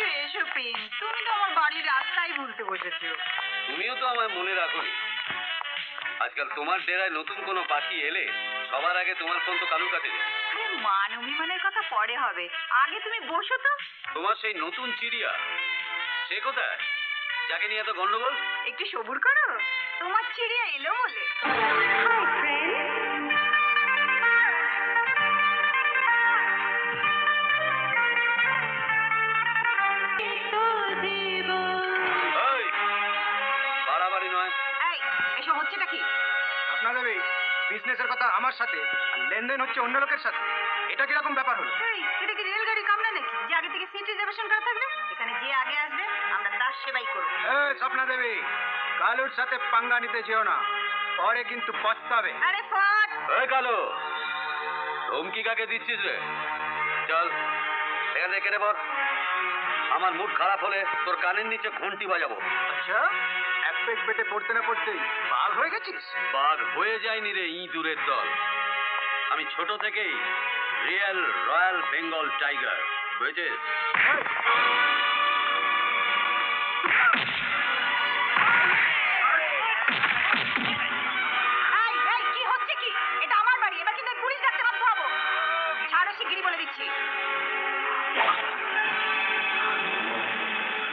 এসো এসো প্রেম, তুমি তো আমার বাড়ির রাস্তায় ভুলতে বসেছো। তুমিও তো আমায় মনে রাখোনি। আজকাল তোমার ডেরায় নতুন কোনো পাখি এলে সবার আগে তোমার ফোন তো কালু কাটে যায়। আরে মান অভিমানের কথা পরে হবে, আগে তুমি বসো তো। তোমার সেই নতুন চিড়িয়া সে কোথায়, যাকে নিয়ে এত গন্ডগোল? একটু সবুর করো, তোমার চিড়িয়া এলো বলে। Hi friend. এই, বাড়াবাড়ি নয়। এই, এসব হচ্ছেটা কি? আপনাদের এই বিজনেসের কথা আমার সাথে আর লেনদেন হচ্ছে অন্য লোকের সাথে, এটা কিরকম ব্যাপার হলো? এই, এটা কি রেলগাড়ির কামরা নাকি যে আগে থেকে সিট রিজার্ভেশন করা থাকবে? এখানে যে আগে আসবে আমরা তার সেবাই করবো। স্বপ্না দেবী, কালুর সাথে পাঙ্গা নিতে যেও না, পরে কিন্তু পস্তাবে। আরে ফট! এই কালু, ধমকি কাকে দিচ্ছিস রে? চল এখান থেকে কেটে পড়। আমার মুড খারাপ হলে তোর কানের নিচে ঘন্টি বাজাবো। আচ্ছা, এক পেট পেটে পড়তে না পড়তেই বাঘ হয়ে গেছিস? বাঘ হয়ে যায়নি রে ইঁদুরের দল। আমি ছোট থেকেই রিয়েল রয়্যাল বেঙ্গল টাইগার, বুঝেছিস? এই, এই, কি হচ্ছে কি? এটা আমার বাড়ি, এবার কিন্তু পুলিশ ডাকতে বাধ্য হবো। ছাড়ো শিগগিরই বলে দিচ্ছি।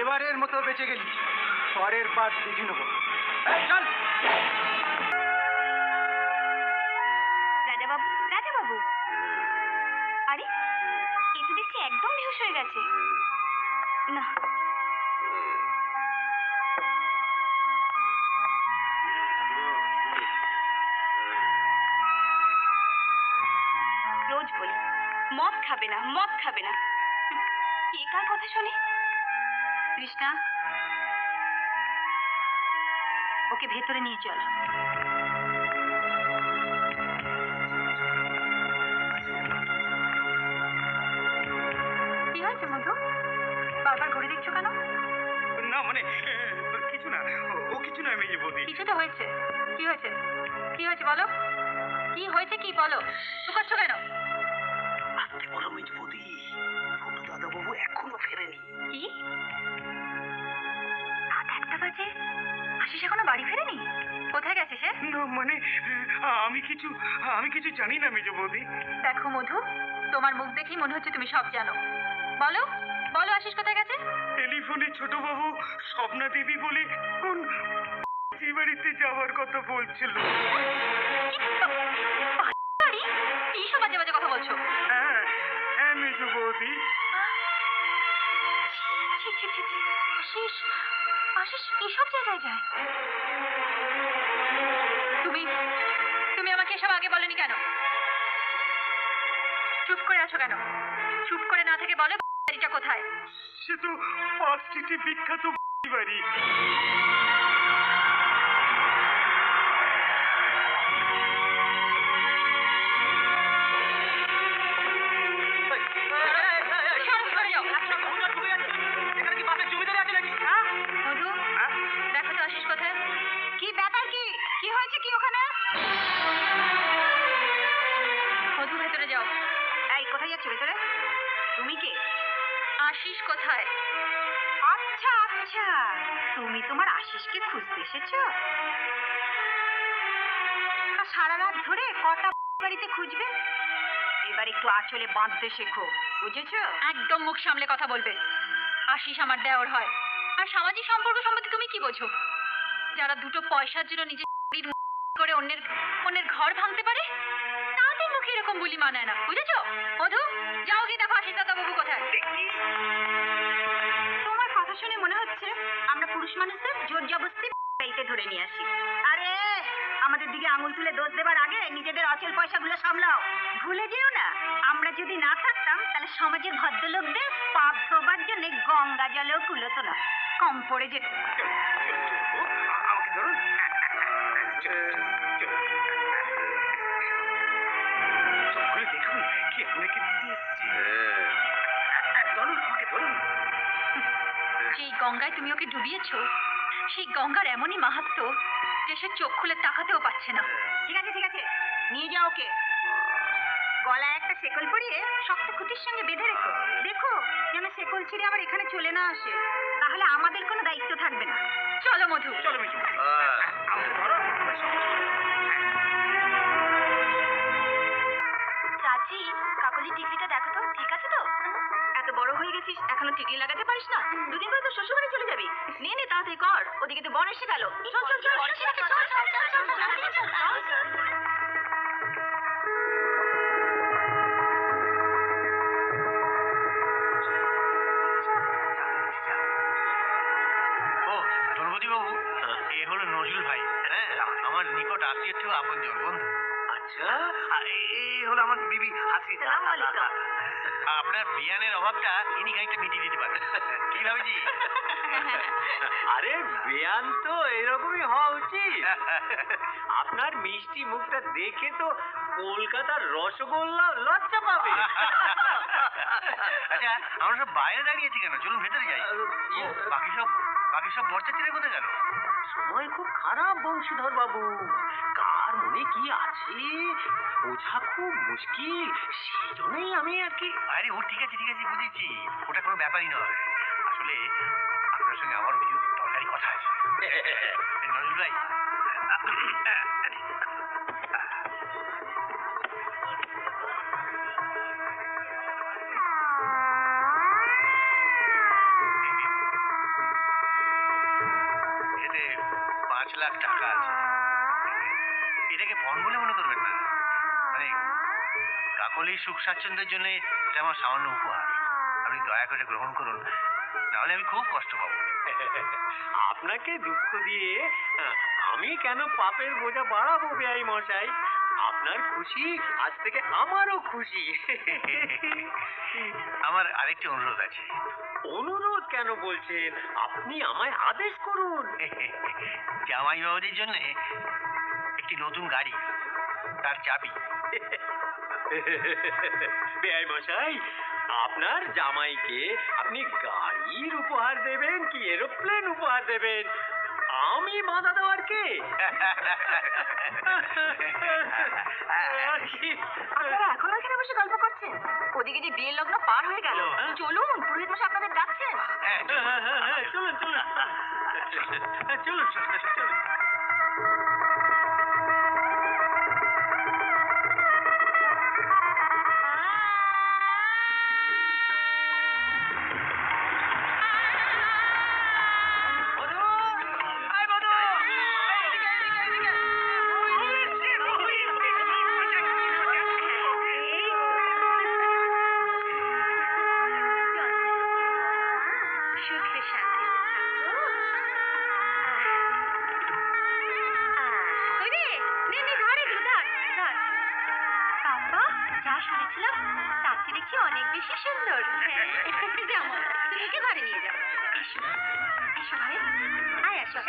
এবারের মতো বেঁচে গেলি, পরের বার বুঝে নেবো। চল। রাজা বাবু, রাজা বাবু, আরে এ তো দেখছি একদম বেহুশ হয়ে গেছে। না, রোজ বলি মদ খাবে না, মদ খাবে না, কে কার কথা শোনে? কৃষ্ণা, ওকে ভেতরে নিয়ে চল। কি হয়েছে মধু? বারবার ঘুরে দেখছো কেন? না মানে কিছু না, ও কিছু না মেয়ে বৌদি। কিছু তো হয়েছে। কি হয়েছে? কি হয়েছে বলো? কি হয়েছে কি বলো? লুকাচ্ছ কেন? আস্তে বলো মেয়ে বৌদি, ছোট দাদা বাবু এখনো ফেরেনি। কি? রাত 1টা বাজে, আশিস এখনো বাড়ি ফেরেনি? কোথায় গেছে সে? না মানে আমি কিছু জানি না মেজ বৌদি। দেখো মধু, তোমার মুখ দেখেই মনে হচ্ছে তুমি সব জানো। বলো বলো, আশিস কোথায় গেছে? টেলিফোনে ছোট বাবু স্বপ্না দেবী বলে কোন যে বাড়িতে যাওয়ার কথা বলছিল। বাড়ি? কি সব বাজে বাজে কথা বলছো? হ্যাঁ হ্যাঁ মেজ বৌদি। ছি ছি ছি ছি, আশিস, আশিস এসব জায়গায় যায়? তুমি তুমি আমাকে এসব আগে বলনি কেন? চুপ করে আছো কেন? চুপ করে না থেকে বলো বাড়িটা কোথায়? সে তো পার্ক স্ট্রিটে বিখ্যাত বাড়ি। মধু, দেখো তো আশিস কোথায়? কি ব্যাপার, কি কি হয়েছে কি ওখানে? মধু ভেতরে যাও। এই কোথায় যাচ্ছ ভেতরে? তুমি কে? আশিস কোথায়? আচ্ছা আচ্ছা, তুমি তোমার আশিসকে খুঁজতে এসেছো? সারা রাত ধরে কটা বাড়িতে খুঁজবে? এবার একটু আঁচলে বাঁধতে শেখো, বুঝেছো? একদম মুখ সামলে কথা বলবে। আশিস আমার দেওর হয়, আর সামাজিক সম্পর্ক সম্বন্ধে তুমি কি বোঝো? যারা দুটো পয়সার জন্য নিজের করে অন্যের অন্যের ঘর ভাঙতে পারে, তাদের মুখে এরকম বুলি মানায় না, বুঝেছো? মধু, যাও গিয়ে দেখো আশিস দাদা বাবু কোথায়। তোমার কথা শুনে মনে হচ্ছে আমরা পুরুষ মানুষদের জোর জবরদস্তি বাড়িতে ধরে নিয়ে আসি। আরে আমাদের দিকে আঙুল তুলে দোষ দেবার আগে নিজেদের অচল পয়সাগুলো সামলাও। ভুলে যেও না, আমরা যদি না থাকতাম তাহলে সমাজের ভদ্রলোকদের পাপ ধোবার জন্য গঙ্গা জলেও কুলোতো না, কম পড়ে যেত। আমাকে ধরুন। দেখুন কি আপনাকে দিতে এসছে। ধরুন আমাকে ধরুন। যেই গঙ্গায় তুমি ওকে ডুবিয়েছো, সেই গঙ্গার এমনই মাহাত্ম্য যে সে চোখ খুলে তাকাতেও পাচ্ছে না। ঠিক আছে ঠিক আছে, নিয়ে যাও ওকে। গলায় একটা শেকল পরিয়ে শক্ত খুঁটির সঙ্গে বেঁধে রেখো। দেখো যেন শেকল ছিঁড়ে আবার এখানে চলে না আসে, তাহলে আমাদের কোনো দায়িত্ব থাকবে না। চলো মধু। চলো মিঠু। হ্যাঁ। আমাকে ধরো। চাচি, কাকলি টিকলিটা দেখো তো, ঠিক আছে তো? এত বড় হয়ে গেছিস, এখনো টিকলি লাগাতে পারিস না? দুদিন পরে তো শ্বশুরবাড়ি চলে যাবি। নে নে, তাড়াতাড়ি কর, ওদিকে তো বর এসে গেল। চল চল চল, বর এসে গেছে, চল চল চল চল চল চল চল। ও দ্রৌপদী বাবু, এ হলো নজরুল ভাই। হ্যাঁ, আমার নিকট আত্মীয় থেকে আপনজন বন্ধু। আচ্ছা, এই হলো আমার বিবি হাসি। সালাম আলাইকুম। আপনার বিয়ানের অভাবটা ইনি খানিকটা মিটিয়ে দিতে পারেন। কি ভাবছি? আরে বেয়ান তো এরকমই হওয়া উচিত। আপনার মিষ্টি মুখটা দেখে তো কলকাতার রসগোল্লা লজ্জা পাবে। আচ্ছা, আমরা সব বাইরে দাঁড়িয়ে আছি কেন? চলুন ভেতরে যাই। ও, বাকি সব বরযাত্রীরা কোথায় গেল? সময় খুব খারাপ বংশীধর বাবু, কার মনে কি আছে বোঝা খুব মুশকিল, সেই জন্যই আমি আর কি। আরে ও ঠিক আছে বুঝেছি, ওটা কোনো ব্যাপারই নয়। আসলে আপনার সঙ্গে আমার কিছু দরকারি কথা আছে। এই নজরুল ভাই, এতে 5 লাখ টাকা আছে। এটাকে পণ বলে মনে করবেন না, মানে কাকলির সুখ স্বাচ্ছন্দ্যের জন্য এটা আমার সামান্য উপহার। আপনি দয়া করে গ্রহণ করুন, নাহলে আমি খুব কষ্ট পাবো। আপনাকে দুঃখ দিয়ে আমি কেন পাপের বোঝা বাড়াবো বেআই মশাই? আপনার খুশি আজ থেকে আমারও খুশি। আমার আরেকটি অনুরোধ আছে। অনুরোধ কেন বলছেন? আপনি আমায় আদেশ করুন। জামাই বাবুদের জন্য একটি নতুন গাড়ি, তার চাবি। বেআই মশাই, আপনার জামাইকে আপনি গাড়ির উপহার দেবেন কি এরোপ্লেন উপহার দেবেন? আমি বাধা দেওয়ার কে? আপনারা এখনো এখানে বসে গল্প করছেন? ওদিকে যে বিয়ের লগ্ন পার হয়ে গেল। চলুন, পুরোহিত মশাই আপনাদের ডাকছেন। চলুন চলুন চলুন চলুন। সুখে শান্তিতে থাকো। ওই রে, নে নে, ধর এগুলো, ধর ধর। বাবা, যা শুনেছিলাম তার চেয়ে দেখছি অনেক বেশি সুন্দর। হ্যাঁ, যেমন তুমি ওকে ঘরে নিয়ে যাও। এসো এসো ভাই, আয় আসো।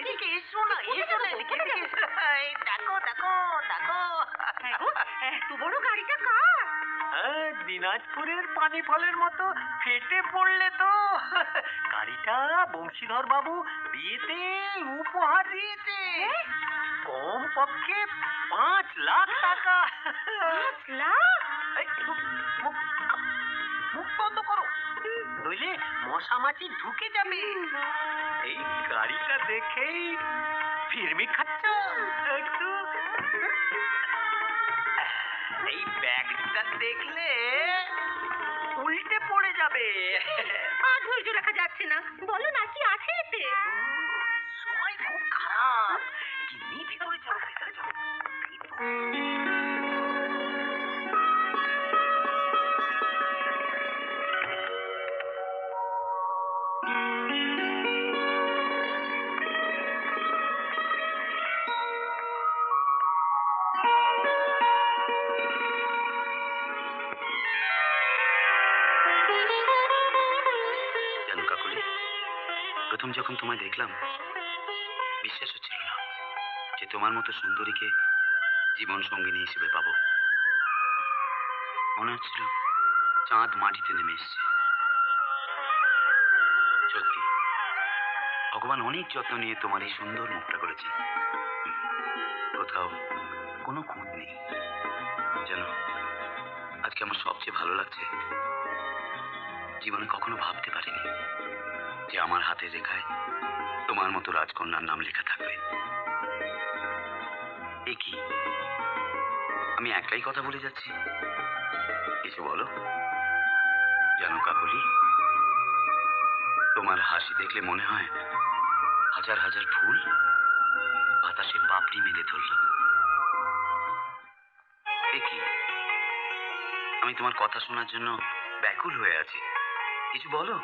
এদিকে এসো না, এসো না, এদিকে এসো। দেখো দেখো দেখো, এত বড় গাড়িটা কার? দিনাজপুরের পানি ফলের মতো ফেটে পড়লে তো। গাড়িটা বংশীধর বাবু বিয়েতে উপহার দিয়েছে। কম পক্ষে 5 লাখ টাকা। 5 লাখ? এই, মুখ বন্ধ করো, নইলে মশা মাছি ঢুকে যাবে। এই গাড়িটা দেখেই ফিরমি খাচ্ছ একটু। এই ব্যাগটা দেখলে উল্টে পড়ে যাবে। আর ধৈর্য রাখা যাচ্ছে না, বলো না কি আছে এতে? সময় খুব খারাপ। গিন্নি ভেতরে চলো, ভেতরে চলো। জানো কাকলি, প্রথম যখন তোমায় দেখলাম বিশ্বাস হচ্ছিল না যে তোমার মতো সুন্দরীকে জীবন সঙ্গিনী হিসেবে পাবো। মনে হচ্ছিল চাঁদ মাটিতে নেমে এসছে। সত্যি ভগবান অনেক যত্ন নিয়ে তোমার এই সুন্দর মুখটা করেছেন। কোথাও কোনো খুঁত নেই। জানো, আজকে আমার সবচেয়ে ভালো লাগছে, জীবনে কখনো ভাবতে পারিনি যে আমার হাতের রেখায় তোমার মতো রাজকন্যার নাম লেখা থাকবে। এ কি, আমি একলাই কথা বলে যাচ্ছি? কিছু বলো। জানো কাকলি, তোমার হাসি দেখলে মনে হয় হাজার হাজার ফুল বাতাসে পাপড়ি মেলে ধরল। এ কি, আমি তোমার কথা শোনার জন্য ব্যাকুল হয়ে আছি। কিছু বলো।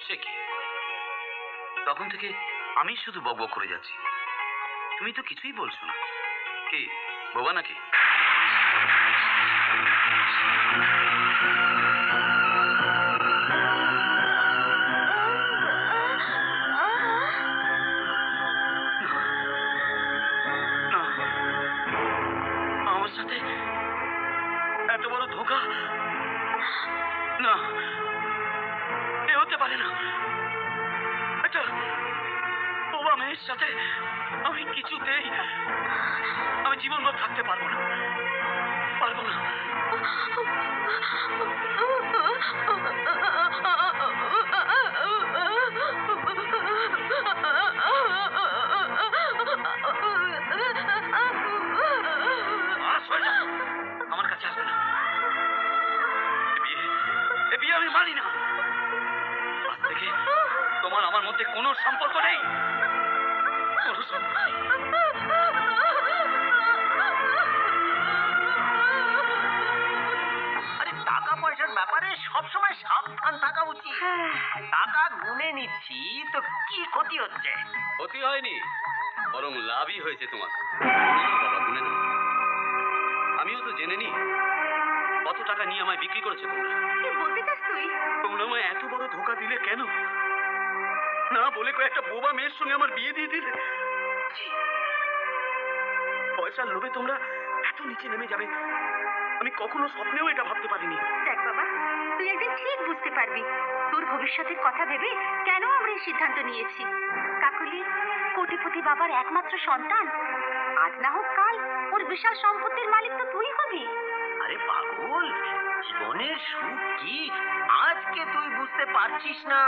সে কি, তখন থেকে আমি শুধু বকবক করে যাচ্ছি, তুমি তো কিছুই বলছো না। কি বোবা নাকি? না, আমার সাথে এত বড় ধোঁকা, না, এ হতে পারে না। একটা বোবা মেয়ের সাথে আমি কিছুতেই, আমি জীবনভর থাকতে পারবো না, পারবো না। আমার কাছে আসবে না, এ বিয়ে আমি মানি না। আজ থেকে তোমার আমার মধ্যে কোনো সম্পর্ক নেই, কোনো সম্পর্ক নেই। আরে টাকা পয়সার ব্যাপারে সবসময় সাবধান থাকা উচিত। টাকা গুনে নিচ্ছি তো কি ক্ষতি হচ্ছে? ক্ষতি হয়নি, বরং লাভই হয়েছে তোমার। বাবা গুনে না, আমিও তো জেনে নি কত টাকা নিয়ে আমায় বিক্রি করেছে তোমরা। কি বলতে চাস তুই? তোমরা আমায় এত বড় ধোকা দিলে কেন? না বলে কয়েকটা বোবা মেয়ের সঙ্গে আমার বিয়ে দিয়ে দিলে। পয়সার লোভে তোমরা এত নিচে নেমে যাবে আমি কখনো স্বপ্নেও এটা ভাবতে পারিনি। দেখ বাবা, তুই একদিন ঠিক বুঝতে পারবি তোর ভবিষ্যতের কথা ভেবে কেন আমরা এই সিদ্ধান্ত নিয়েছি। কাকুলি কোটিপতি বাবার একমাত্র সন্তান, আজ না হোক কাল ওর বিশাল সম্পত্তির মালিক তো তুই হবি। আরে পাগল, জীবনের সুখ কি আজকে তুই বুঝতে পারছিস না।